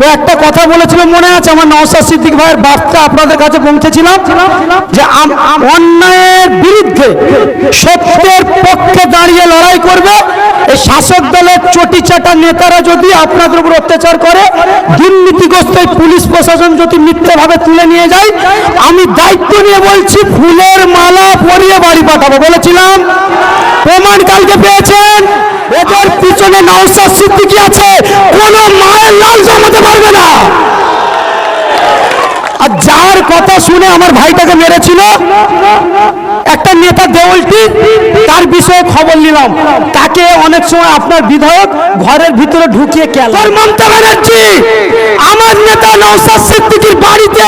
কয়েকটা কথা বলেছিল মনে আছে? আমার নওশাদ সিদ্দিক ভাইয়ের বার্তা আপনাদের কাছে পৌঁছেছিলাম যে অন্যায়ের বিরুদ্ধে সত্যের পক্ষে দাঁড়িয়ে লড়াই করবে। এই শাসক দলের চটিচাটা নেতারা যদি আপনাদের উপর অত্যাচার করে, দুর্নীতিগ্রস্ত পুলিশ প্রশাসন যদি মিথ্যাভাবে তুলে নিয়ে যায়, আমি দায়িত্ব নিয়ে বলছি ফুলের মালা পরিয়ে বাড়ি পাঠাবো। বলেছিলাম, প্রমাণ কালকে পেয়েছেন। এদের পিছনে নওশাদ সিদ্দিকী আছে, কোন মায়ের লাল জমাতে পারবে না। আর যার কথা শুনে আমার ভাইটাকে মেরেছিল একটা নেতা দেওলটি, তার বিষয়ে খবর নিলাম। তাকে অনেক সময় আপনার বিধায়ক ঘরের ভিতরে ঢুকিয়ে খেলা। মমতা ব্যানার্জি আমার নেতা নওশাদ সিদ্দিকীর বাড়িতে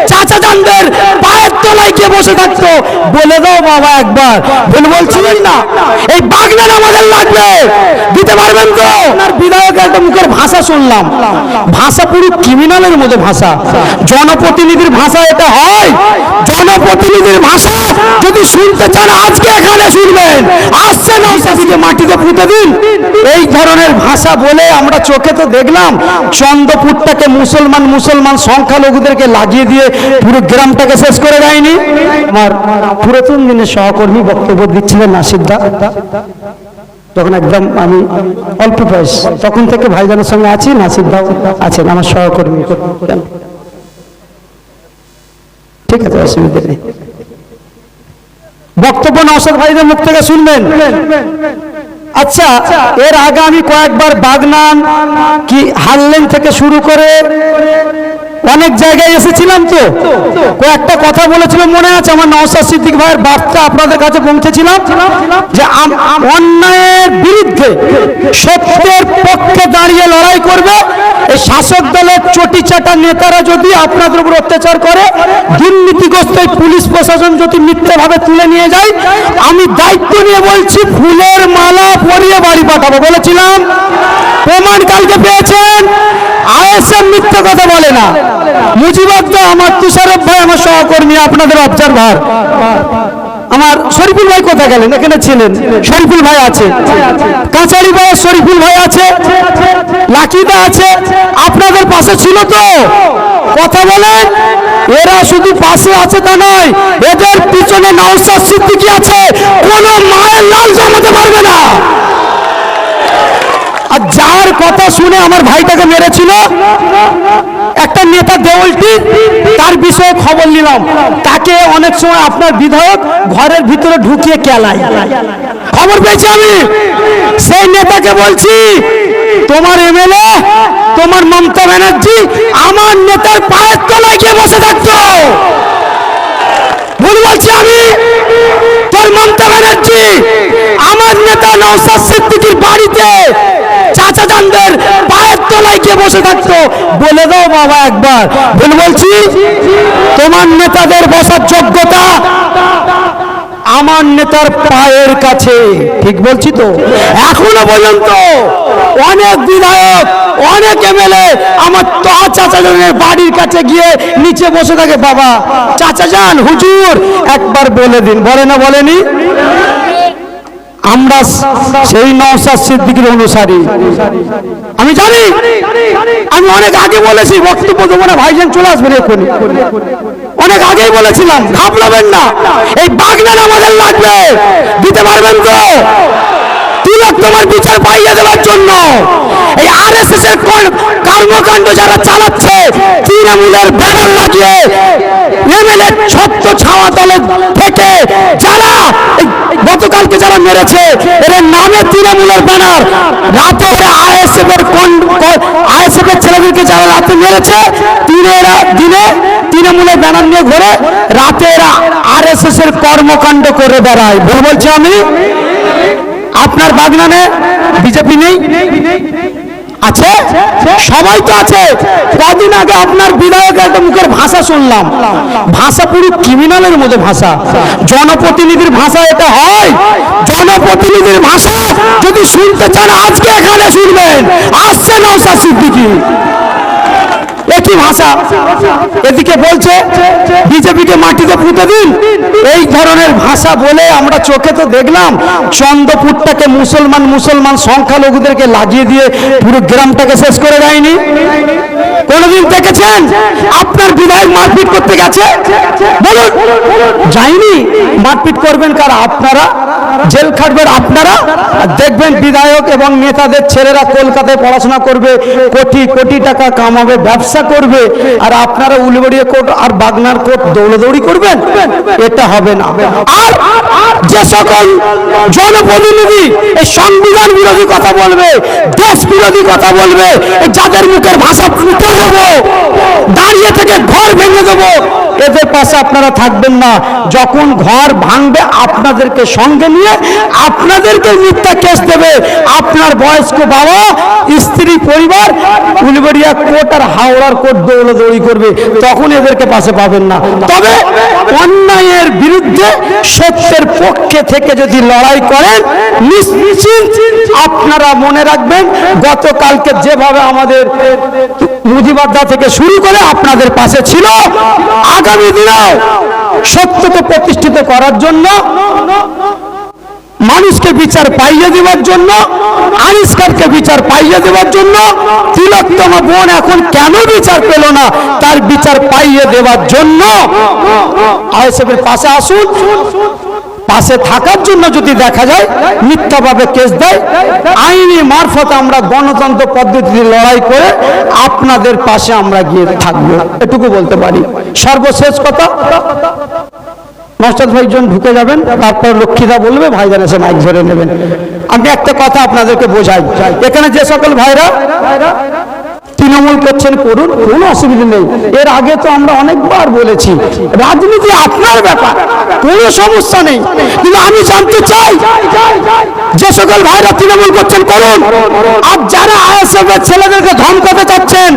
চাচা জানদের পায়ের তলায় গিয়ে বসে থাকতো। বলে দাও বাবা একবার, বলছিলেন না এই বাগনান আমাদের লাগবে, দিতে পারবেন তো? আপনার বিধায়কের একটা মুখের ভাষা শুনলাম, ভাষা পুরো ক্রিমিনালের মতো ভাষা। জনপ্রতিনিধির ভাষা এটা হয়? জনপ্রতিনিধির ভাষা যদি শুনতে চান আজকে এখানে শুনবেন। আসছে নওশাদকে মাটিতে পুঁতে দিন, এই ধরনের ভাষা বলে আমরা চোখে তো দেখলাম চন্দ্রপুরটাকে মুসলমান সংখ্যালঘুদেরকে লাগিয়ে দিয়ে পুরো গ্রামটাকে শেষ করে দেয়নি। আমার পুরাতন দিনের সহকর্মী বক্তব্য দিচ্ছিলেন নাসির দা, তখন একদম আমি অল্প বয়স, তখন থেকে ভাইজানের সঙ্গে আছি। নাসির দা আছেন আমার সহকর্মী, ঠিক আছে, অসুবিধা নেই। বক্তব্য নওশাদ ভাইদের মুখ থেকে শুনবেন। আচ্ছা, এর আগে আমি কয়েকবার বাগনান কি হারলেন থেকে শুরু করে অনেক জায়গায় এসেছিলাম। তো কয়েকটা কথা বলেছিল মনে আছে? আমার নওশাদ সিদ্দিক ভাইয়ের বার্তা আপনাদের কাছে পৌঁছেছিলাম যে অন্যায়ের বিরুদ্ধে সত্যের পক্ষে দাঁড়িয়ে লড়াই করবে। এই শাসক দলের চটিচাটা নেতারা যদি আপনাদের উপর অত্যাচার করে, দুর্নীতিগ্রস্ত পুলিশ প্রশাসন যদি মিথ্যাভাবে তুলে নিয়ে যায়, আমি দায়িত্ব নিয়ে বলছি ফুলের মালা পরিয়ে বাড়ি পাঠাবো। বলেছিলাম, প্রমাণ কালকে পেয়েছেন। আইএসএম মিথ্যা কথা বলে না। মুজিবাদ্দা আমার তুষারফ ভাই আমার সহকর্মী, আপনাদের অবজারভার। আমার শরীফুল ভাই কোথায় গেলেন? এখানে ছিলেন, শরীফুল ভাই আছে, কাছাড়ি ভাই শরীফুল ভাই আছে, লাকিদা আছে, আপনাদের পাশে ছিল তো? কথা বলেন। এরা শুধু পাশে আছে তা নয়, এদের পিছনে নওশাদ সিদ্দিকী আছে, কোন মায়ের লাল জমাতে পারবে না। আর যার কথা শুনে আমার ভাইটাকে মেরেছিল একটা নেতা দেওলটি, তার বিষয়ে খবর নিলাম। তাকে অনেক সময় আপনার বিধায়ক ঘরের ভিতরে ঢুকিয়ে খেলায়। খবর পেয়েছি আমি। সেই নেতাকে বলছি, তোমার এমএলএ, তোমার মমতা ব্যানার্জি আমার নেতার পায়ের তলায় গিয়ে বসে থাকতো। ভুল বলছি আমি? তোর মমতা ব্যানার্জি আমার নেতা নওশাদ সিদ্দিকীর বাড়িতে চাচা জানদের পায়ের তলায় গিয়ে বসে থাকতো। বলে দাও বাবা একবার, বলছি তোমার নেতাদের বসার যোগ্যতা আমার নেতার পায়ের কাছে। ঠিক বলছি তো? এখনো পর্যন্ত অনেক বিধায়ক, অনেক এমএলএ আমার চাচা জানের বাড়ির কাছে গিয়ে নিচে বসে থাকে। বাবা চাচা জান, হুজুর একবার বলে দিন। বলে না? বলেনি? আমরা সেই নওশাদ সিদ্দিকীর অনুসারী। আমি জানি, আমি অনেক আগে বলেছি, বক্তব্য দেবো না, ভাইজান চলে আসবেন এক্ষুনি। অনেক আগেই বলেছিলাম, ঘাবড়াবেন না, এই বাগনান আমাদের লাগবে, দিতে পারবেন তো? তিলক তোমার বিচার পাইয়ে দেওয়ার জন্য এই আরএসএস এর কর্মকাণ্ড যারা চালাচ্ছে, তৃণমূলের ব্যানার লাগিয়ে এমএলএ ছোট্ট ছাওয়া তলে থেকে যারা গতকালকে যারা মেরেছে, এর নামে তৃণমূলের ব্যানার, রাতে আইএসএফ এর ছেলেদেরকে যারা রাতে মেরেছে, দিনে তৃণমূলের ব্যানার নিয়ে ঘুরে, রাতে এরা আরএসএস এর কর্মকাণ্ড করে বেড়ায়। ভুল বলছি আমি? আপনার বাগনানে বিজেপি নেই? আছে, সবাই তো আছে। কদিন আগে আপনার বিধায়কের একটা মুখের ভাষা শুনলাম, ভাষা পুরো ক্রিমিনালের মতো ভাষা। জনপ্রতিনিধির ভাষা এটা হয়? জনপ্রতিনিধির ভাষা যদি শুনতে চান আজকে এখানে শুনবেন। আসছে নওশাদ সিদ্দিকী, কি ভাষা? এদিকে বলছে বিজেপিকে মাটিতে পুঁতে দিন, এই ধরনের ভাষা বলে আমরা চোখে তো দেখলাম চন্দ্রপুরটাকে মুসলমান মুসলমান সংখ্যালঘুদেরকে লাগিয়ে দিয়ে পুরো গ্রামটাকে শেষ করে দেয়নি? কোনদিন দেখেছেন আপনার বিধায়ক মারপিট করতে গেছে? বলুন, যায়নি। মারপিট করবেন কারা? আপনারা। জেল খাটবেন আপনারা। দেখবেন বিধায়ক এবং নেতাদের ছেলেরা কলকাতায় পড়াশোনা করবে, কোটি কোটি টাকা কামাবে, ব্যবসা করবে, আর আপনারা উলুবেড়িয়া কোর্ট আর বাগনার কোর্ট দৌড়াদৌড়ি করবেন? এটা হবে না। আর যে সকল জনপ্রতিনিধি এই সংবিধান বিরোধী কথা বলবে, দেশ বিরোধী কথা বলবে, যাদের মুখের ভাষা ফুটে দেবো, দাঁড়িয়ে থেকে ঘর ভেঙে দেবো, এদের পাশে আপনারা থাকবেন না। যখন ঘর ভাঙবে আপনাদেরকে সঙ্গে নিয়ে আপনাদেরকে মিথ্যা কেস দেবে। আপনার বয়স্ক বাবা, স্ত্রী, পরিবার উলুবেড়িয়া কোর্ট আর হাওড়ার কোর্ট দৌড়াদৌড়ি করবে, তখন এদেরকে পাশে পাবেন না। তবে অন্যায়ের বিরুদ্ধে সত্যের পক্ষে থেকে যদি লড়াই করেন, নিশ্চিত আপনারা মনে রাখবেন গতকালকে যেভাবে আমাদের মুজিবাদ্দা থেকে শুরু করে আপনাদের পাশে ছিল, আগামী দিনেও সত্যকে প্রতিষ্ঠিত করার জন্য, মানুষকে বিচার পাইয়ে দেওয়ার জন্য, আনিসকারকে বিচার পাইয়ে দেওয়ার জন্য, তিলোত্তমা বোন এখন কেন বিচার পেল না তার বিচার পাইয়ে দেওয়ার জন্য আইএসএফের পাশে আসুন। পাশে থাকার জন্য যদি দেখা যায় মিথ্যাভাবে কেস দেয়, আইনি মারফত আমরা গণতন্ত্র পদ্ধতিতে লড়াই করে আপনাদের পাশে আমরা গিয়ে থাকবো, এটুকু বলতে পারি। সর্বশেষ কথা, নওশাদ ভাইজন ঢুকে যাবেন, তারপর লক্ষ্মীদা বলবে, ভাইজান এসে মাইক ধরে নেবেন। আমি একটা কথা আপনাদেরকে বোঝাই, এখানে যে সকল ভাইরা তৃণমূল করছেন করুন, কোনো অসুবিধা নেই। এর আগে তো আমরা অনেকবার বলেছি রাজনীতি আপনার ব্যাপার, কোনো সমস্যা নেই। কিন্তু আমি জানতে চাই যে সকল ভাইরা তৃণমূল করছেন করুন, আর যারা আইএসএফ এর ছেলেদেরকে ধমকাতে চাচ্ছেন,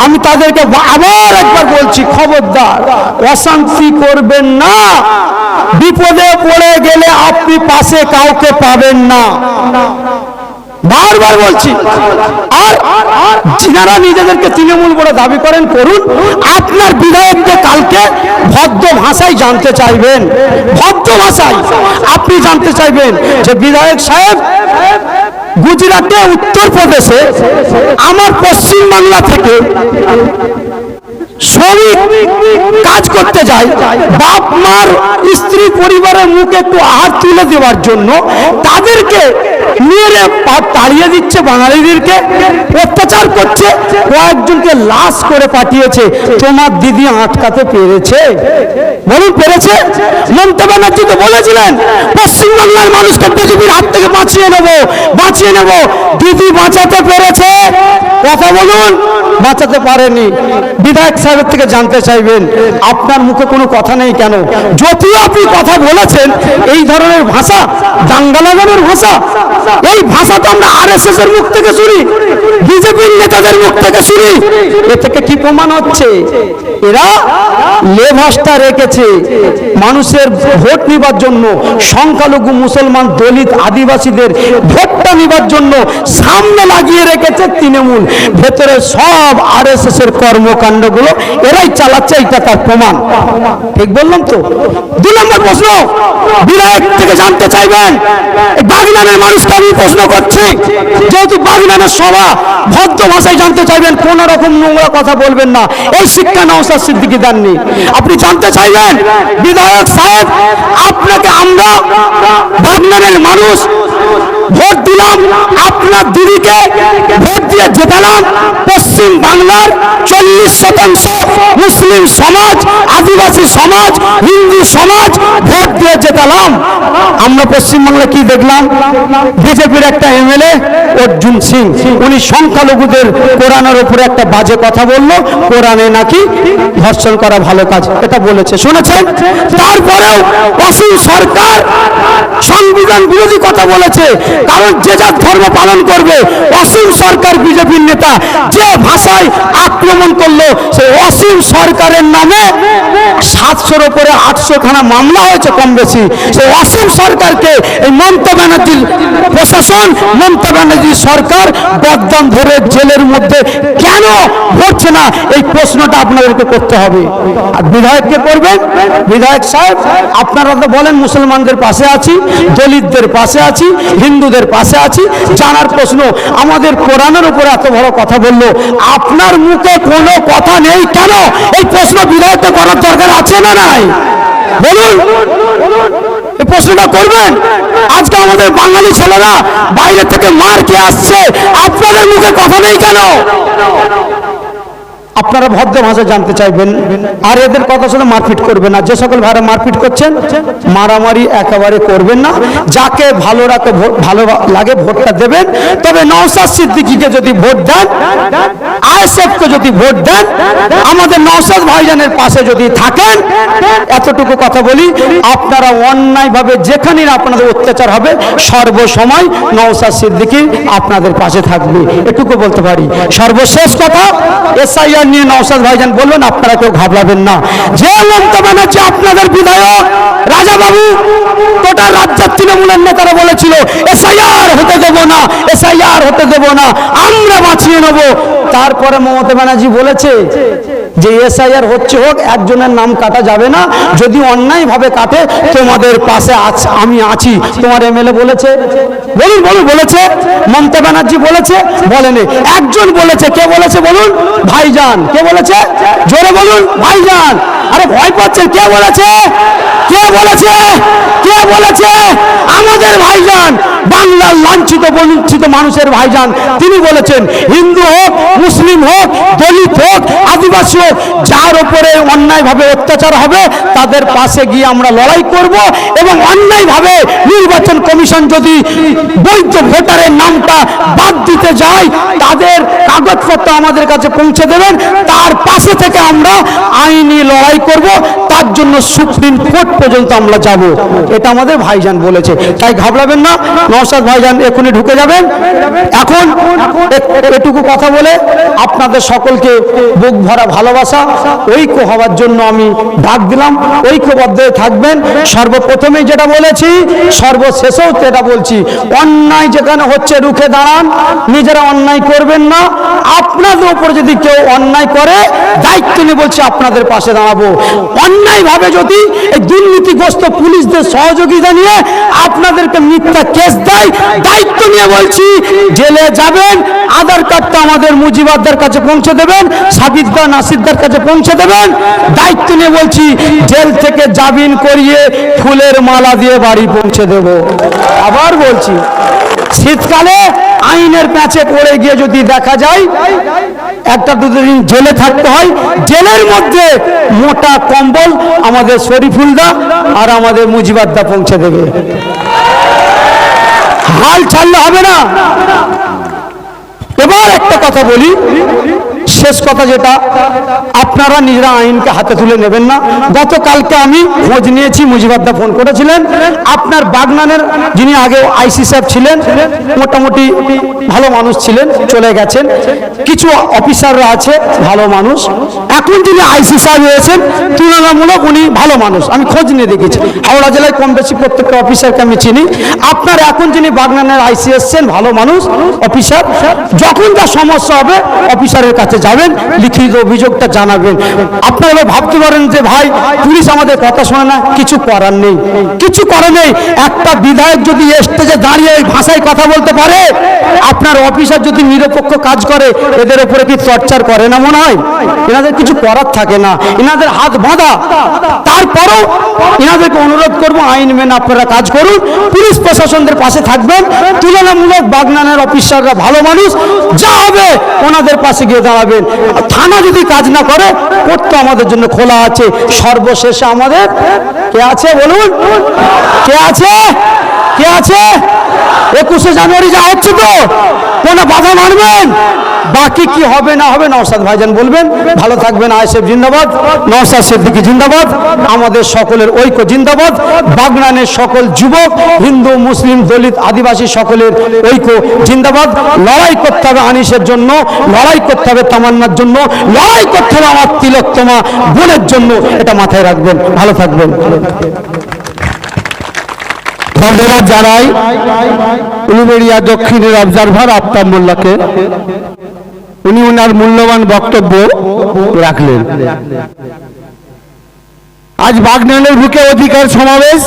আমি তাদেরকে আবার একবার বলছি, খবরদার, অশান্তি করবেন না। বিপদে পড়ে গেলে আপনি পাশে কাউকে পাবেন না, বারবার বলছি। আর যারা নিজেদেরকে তৃণমূল বলে দাবি করেন করুন, আপনার বিধায়ককে কালকে ভদ্র ভাষায় জানতে চাইবেন, ভদ্র ভাষায় আপনি জানতে চাইবেন যে বিধায়ক সাহেব গুজরাটে, উত্তরপ্রদেশে আমার পশ্চিমবাংলা থেকে শ্রমিক কাজ করতে যায়, বাপ মার স্ত্রী পরিবারের মুখে একটু আহার তুলে দেওয়ার জন্য তাদেরকে মেরে তাড়িয়ে দিচ্ছে, বাঙালিদেরকে অত্যাচার করছে, কয়েকজনকে লাশ করে পাঠিয়েছে। তোমার দিদি আটকাতে পেরেছে? বলুন, পেরেছে? মমতা ব্যানার্জি তো বলেছিলেন পশ্চিমবাংলার মানুষকে বিজেপির হাত থেকে বাঁচিয়ে নেব। দিদি বাঁচাতে পেরেছে? কথা বলুন, বাঁচাতে পারেনি। বিধায়ক সাহেবের থেকে জানতে চাইবেন আপনার মুখে কোনো কথা নেই কেন? যদিও আপনি কথা বলেছেন, এই ধরনের ভাষা, দাঙ্গা লাগানোর ভাষা, এই ভাষা তো আমরা আরএসএস এর মুখ থেকে শুনি, বিজেপির নেতাদের মুখ থেকে শুনি। এ থেকে কি প্রমাণ হচ্ছে? এরা লেভাসটা রেখেছে মানুষের ভোট নিবার জন্য, সংখ্যালঘু মুসলমান, দলিত, আদিবাসীদের ভোটটা নিবার জন্য সামনে লাগিয়ে রেখেছে তৃণমূল। ভেতরে সব আরএসএস এর কর্মকাণ্ডগুলো এরাই চালাচ্ছে, এটা তার প্রমাণ। ঠিক বললাম তো? 2 নম্বর প্রশ্ন বিধায়ক থেকে জানতে চাইবেন, বাগনানের মানুষকে আমি প্রশ্ন করছি, যেহেতু বাগনানের সভা, ভদ্র ভাষায় জানতে চাইবেন, কোন রকম নোংরা কথা বলবেন না, এই শিক্ষা নওশাদ সিদ্দিকী দেননি। আপনি জানতে চাইবেন বিধায়ক সাহেব, আপনাকে আমরা বাগনানের মানুষ ভোট দিলাম, আপনার দিদিকে ভোট দিয়ে জেতালাম, পশ্চিম বাংলার 40% মুসলিম সমাজ, আদিবাসী সমাজ, হিন্দু সমাজ ভোট দিয়ে জেতালাম। আমরা পশ্চিমবাংলায় কি দেখলাম? বিজেপির একটা এমএলএ অর্জুন সিং, উনি সংখ্যালঘুদের কোরআনের উপরে একটা বাজে কথা বললো, কোরআনে নাকি ধর্ষণ করা ভালো কাজ, এটা বলেছে, শুনেছেন? তারপরেও অসীম সরকার সংবিধান বিরোধী কথা বলেছে, কারণ যে যার ধর্ম পালন করবে। অসীম সরকার বিজেপির নেতা যে ভাষায় আক্রমণ করলো, সেই অসীম সরকারের নামে 700-র উপরে 800 খানা মামলা হয়েছে কম বেশি। সেই অসীম সরকারকে এই মমতা ব্যানার্জির প্রশাসন, মমতা ব্যানার্জির সরকার বদনাম ধরে জেলের মধ্যে কেন ভরছে না, এই প্রশ্নটা আপনাদেরকে করতে হবে। আর বিধায়ককে করবেন, বিধায়ক সাহেব আপনারা তো বলেন মুসলমানদের পাশে আছি, দলিতদের পাশে আছি, হিন্দুদের পাশে আছি, জানার প্রশ্ন আমাদের কোরআনের উপর এত বড় কথা বললো, আপনার মুখে কোনো কথা নেই কেন? এই প্রশ্ন বিধায়ককে করার দরকার আছে না নাই? বলুন, এই প্রশ্নটা করবেন। আজকে আমাদের বাঙালি ছেলেরা বাইরে থেকে মার খেয়ে আসছে, আপনাদের মুখে কথা নেই কেন? আপনারা ভদ্র ভাষা জানতে চাইবেন, আর এদের কথা শুনে মারপিট করবেন না। যে সকল ভাইরা মারপিট করছেন, মারামারি একেবারে করবেন না। যাকে ভালো রাখে ভালো লাগে ভোটটা দেবেন। তবে নওশাদ সিদ্দিকীকে যদি ভোট দেন, আইএসএফকে যদি ভোট দেন, আমাদের নওশাদ ভাইজানের পাশে যদি থাকেন, এতটুকু কথা বলি, আপনারা অন্যায়ভাবে যেখানে আপনাদের অত্যাচার হবে সর্বসময় নওশাদ সিদ্দিকী আপনাদের পাশে থাকবে, এটুকু বলতে পারি। সর্বশেষ কথা, এসআইআর নিয়ে নওশাদ ভাইজান বলবেন, আপনারা কেউ ঘাবড়াবেন না। যে মমতা ব্যানার্জি আপনাদের বিধায়ক রাজাবাবু, গোটা রাজ্যের তৃণমূলের নেতারা বলেছিল এসআইআর হতে দেব না, এসআইআর হতে দেব না, আমরা বাঁচিয়ে নেব। তারপরে মমতা ব্যানার্জি বলেছে যে এসআইআর হচ্ছে হোক, একজনের নাম কাটা যাবে না, যদি অন্যায়ভাবে কাটে তোমাদের পাশে আমি আছি। তোমার এমএলএ বলেছে, বলুন বলুন, বলেছে মমতা ব্যানার্জি বলেছে? বলেনি। একজন বলেছে, কে বলেছে বলুন? ভাইজান। কে বলেছে? জোরে বলুন, ভাইজান। আরে ভয় পাচ্ছেন, কে বলেছে? কে বলেছে? কে বলেছে? আমাদের ভাইজান, বাংলার লাঞ্ছিত বঞ্চিত মানুষের ভাইজান, তিনি বলেছেন হিন্দু হোক, মুসলিম হোক, দলিত হোক, আদিবাসী হোক, যার উপরে অন্যায়ভাবে অত্যাচার হবে তাদের পাশে গিয়ে আমরা লড়াই করব, এবং অন্যায়ভাবে নির্বাচন কমিশন যদি বৈধ ভোটারের নামটা বাদ দিতে যায়, তাদের কাগজপত্র আমাদের কাছে পৌঁছে দেবেন, তার পাশে থেকে আমরা আইনি লড়াই করব, তার জন্য সুপ্রিম কোর্ট পর্যন্ত আমরা যাব। এটা আমাদের ভাইজান বলেছে, তাই ঘাবড়াবেন না। নওশাদ ভাইজান এখনই ঢুকে যাবেন। এখন এটুকু কথা বলে আপনাদের সকলকে বুক ভরা ভালোবাসা, ঐক্য হওয়ার জন্য আমি ডাক দিলাম। ঐক্যবদ্ধ থাকবেন। সর্বপ্রথমেই যেটা বলেছি, সর্বশেষেও যেটা বলছি, অন্যায় যেখানে হচ্ছে রুখে দাঁড়ান, নিজেরা অন্যায় করবেন না। আপনাদের উপর যদি কেউ অন্যায় করে, দায়িত্ব নিয়ে বলছি আপনাদের পাশে দাঁড়াবো। অন্যায়ভাবে যদি এই দুর্নীতিগ্রস্ত পুলিশদের সহযোগিতা নিয়ে আপনাদেরকে মিথ্যা কেস দেয়, দায়িত্ব নিয়ে বলছি জেলে যাবেন, আধার কার্ডটা আমাদের মুজিবাদের কাছে পৌঁছে দেবেন, সাবিদা নাসিরদার কাছে পৌঁছে দেবেন। দায়িত্ব নিয়ে বলছি জেল থেকে জামিন করিয়ে ফুলের মালা দিয়ে বাড়ি পৌঁছে দেব। আবার বলছি, শীতকালে আইনের প্যাঁচে পড়ে গিয়ে যদি দেখা যায় একটা দুদিন জেলে থাকতে হয়, জেলের মধ্যে মোটা কম্বল আমাদের শরীফুলদা আর আমাদের মুজিবাদা পৌঁছে দেবে। হাল ছাড়লে হবে না। এবার একটা কথা বলি, শেষ কথা যেটা, আপনারা নিজেরা আইনকে হাতে তুলে নেবেন না। গতকালকে আমি খোঁজ নিয়েছি, মুজিবাদা ফোন করেছিলেন, আপনার বাগনানের যিনি আগে আইসি সাহেব ছিলেন, মোটামুটি ভালো মানুষ ছিলেন, চলে গেছেন। কিছু অফিসাররা আছে ভালো মানুষ, এখন যিনি আইসি সাহেব হয়েছেন তুলনামূলক উনি ভালো মানুষ, আমি খোঁজ নিয়ে দেখেছি। হাওড়া জেলায় কম বেশি প্রত্যেকটা অফিসারকে আমি চিনি। আপনার এখন যিনি বাগনানের আইসি এসছেন, ভালো মানুষ অফিসার, যখন যা সমস্যা হবে অফিসারের কাছে যাবেন, লিখিত অভিযোগটা জানাবেন। আপনারা ভাবতে পারেন যে ভাই পুলিশ আমাদের কথা শোনে না, কিছু করার নেই, কিছু করার নেই। একটা বিধায়ক যদি স্টেজে দাঁড়িয়ে ওই ভাষায় কথা বলতে পারে, আপনার অফিসার যদি নিরপেক্ষ কাজ করে, এদের উপরে কি টর্চার করে না মনে হয়? এনাদের কিছু করার থাকে না, এনাদের হাত বাঁধা। তারপরও এনাদেরকে অনুরোধ করবো, আইন মেনে আপনারা কাজ করুন, পুলিশ প্রশাসনদের পাশে থাকবেন। তুলনামূলক বাগনানের অফিসাররা ভালো মানুষ, যা হবে ওনাদের পাশে গিয়ে দাঁড়াবেন। থানা যদি কাজ না করে, কোর্ট তো আমাদের জন্য খোলা আছে। সর্বশেষে আমাদের কে আছে বলুন? কে আছে? কে আছে? 21শে জানুয়ারি যা হচ্ছে তো, কোনো বাধা মানবেন? বাকি কি হবে না হবে নওশাদ ভাইজান বলবেন। ভালো থাকবেন। আইএসএফ জিন্দাবাদ, নওশাদ সিদ্দিকী জিন্দাবাদ, আমাদের সকলের ঐক্য জিন্দাবাদ। বাগনানের সকল যুবক, হিন্দু মুসলিম দলিত আদিবাসী সকলের ঐক্য জিন্দাবাদ। লড়াই করতে হবে আনিসের জন্য, লড়াই করতে হবে তামান্নার জন্য, লড়াই করতে হবে আমার তিলোত্তমা বোনের জন্য। এটা মাথায় রাখবেন। ভালো থাকবেন। ধন্যবাদ জানাই উলুবেড়িয়া দক্ষিণের অবজারভার আফতাব মোল্লাকে। উনি ওনার মূল্যবান বক্তব্য রাখলেন। আজ বাগনানের বুকে অধিকার সমাবেশ